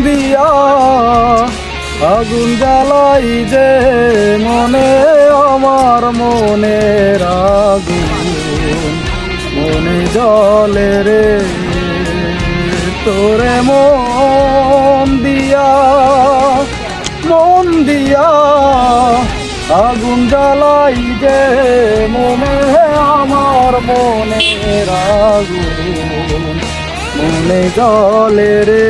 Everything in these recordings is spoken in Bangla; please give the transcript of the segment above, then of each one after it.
দিয়া আগুন জ্বালাই যে মনে আমার মনের আগুন মনে জ্বলে রে তোরে মন দিয়া আগুন জ্বালাই যে মনে আমার মনের আগুন মনে জ্বলে রে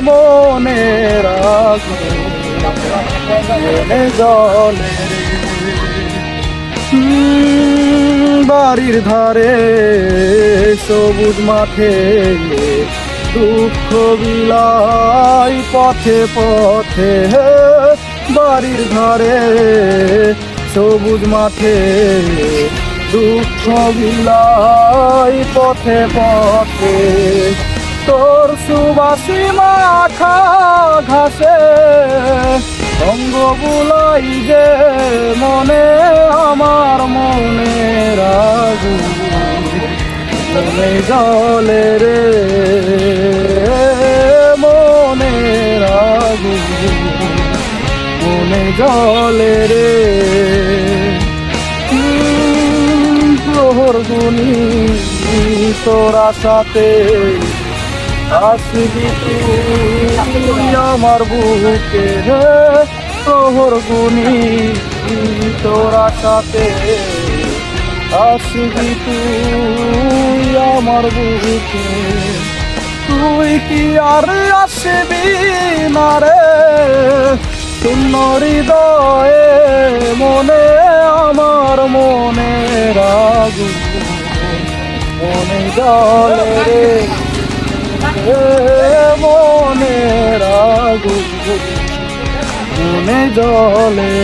মনের আগুন মনে জ্বলে রে। বাড়ির ধারে সবুজ মাঠে দুঃখ বিলাই পথে পথে বাড়ির ধারে সবুজ মাঠে দুঃখ বিলাই পথে পথে তোর সুবাসী মাখা ঘাসে অঙ্গ বুলাই যে মনে আমার মনের আগুন মনে জ্বলে রে মনের আগুন মনে জ্বলে রে। প্রহর গুনি তোরা সাথে আসবি তুই আমার বুকে প্রহর গুনি তোরা সাথে আসবি তুই আমার বুকে তুই কি আর আসবি না রে শূন্য হৃদয়ে মনে আমার মনের আগুন মনে জ্বলে রে মনের আগুন মনে জ্বলে।